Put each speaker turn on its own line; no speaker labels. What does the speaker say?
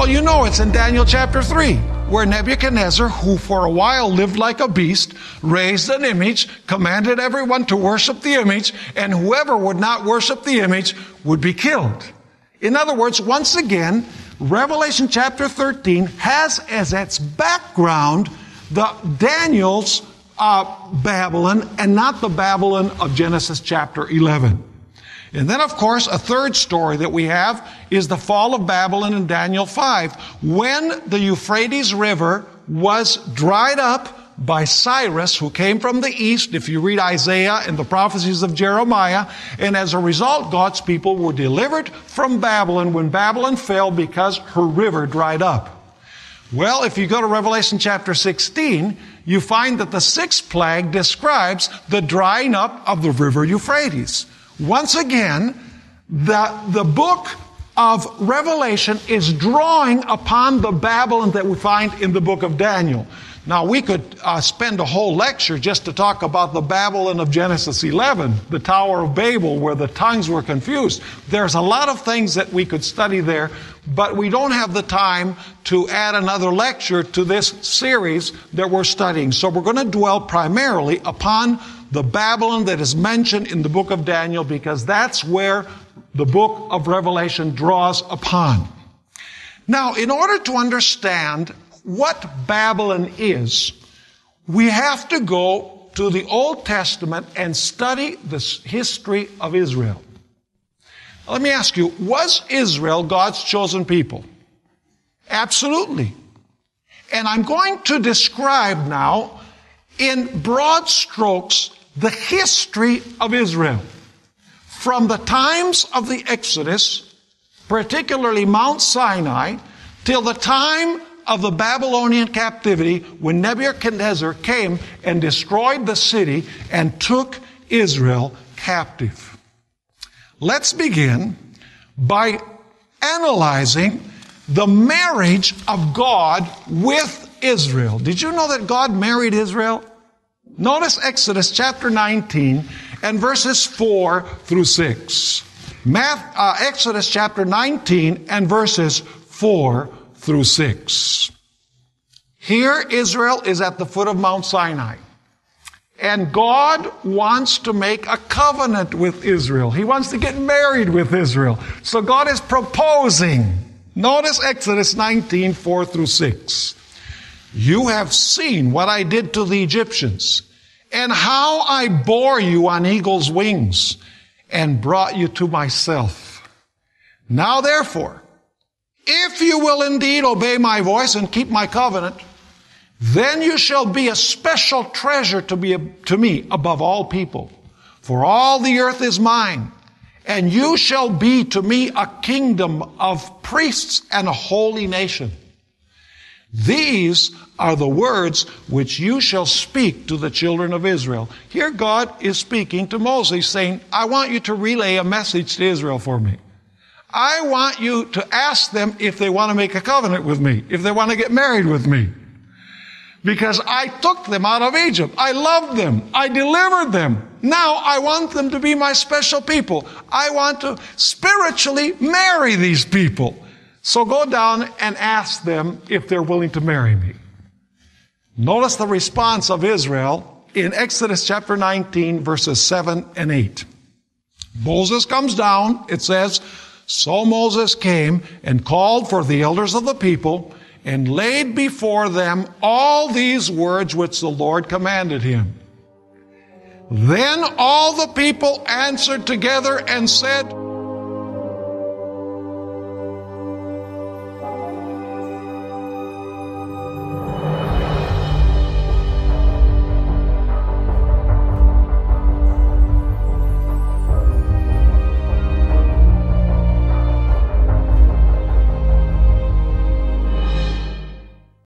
Well, you know it's in Daniel chapter 3, where Nebuchadnezzar, who for a while lived like a beast, raised an image, commanded everyone to worship the image, and whoever would not worship the image would be killed. In other words, once again, Revelation chapter 13 has as its background the Daniel's Babylon and not the Babylon of Genesis chapter 11. And then, of course, a third story that we have is the fall of Babylon in Daniel 5, when the Euphrates River was dried up by Cyrus, who came from the east, if you read Isaiah and the prophecies of Jeremiah, and as a result, God's people were delivered from Babylon when Babylon fell because her river dried up. Well, if you go to Revelation chapter 16, you find that the sixth plague describes the drying up of the river Euphrates. Once again, the book of Revelation is drawing upon the Babylon that we find in the book of Daniel. Now, we could spend a whole lecture just to talk about the Babylon of Genesis 11, the Tower of Babel, where the tongues were confused. There's a lot of things that we could study there, but we don't have the time to add another lecture to this series that we're studying. So we're going to dwell primarily upon the Babylon that is mentioned in the book of Daniel, because that's where the book of Revelation draws upon. Now, in order to understand what Babylon is, we have to go to the Old Testament and study the history of Israel. Let me ask you, was Israel God's chosen people? Absolutely. And I'm going to describe now in broad strokes the history of Israel. From the times of the Exodus, particularly Mount Sinai, till the time of the Babylonian captivity, when Nebuchadnezzar came and destroyed the city and took Israel captive. Let's begin by analyzing the marriage of God with Israel. Did you know that God married Israel? Notice Exodus chapter 19 and verses 4 through 6. Exodus chapter 19 and verses 4 through 6. Here Israel is at the foot of Mount Sinai. And God wants to make a covenant with Israel. He wants to get married with Israel. So God is proposing. Notice Exodus 19, 4 through 6. You have seen what I did to the Egyptians, and how I bore you on eagle's wings, and brought you to myself. Now therefore, if you will indeed obey my voice and keep my covenant, then you shall be a special treasure to me above all people. For all the earth is mine, and you shall be to me a kingdom of priests and a holy nation. These are the words which you shall speak to the children of Israel. Here God is speaking to Moses, saying, I want you to relay a message to Israel for me. I want you to ask them if they want to make a covenant with me, if they want to get married with me. Because I took them out of Egypt. I loved them. I delivered them. Now I want them to be my special people. I want to spiritually marry these people. So go down and ask them if they're willing to marry me. Notice the response of Israel in Exodus chapter 19, verses 7 and 8. Moses comes down, it says, so Moses came and called for the elders of the people and laid before them all these words which the Lord commanded him. Then all the people answered together and said,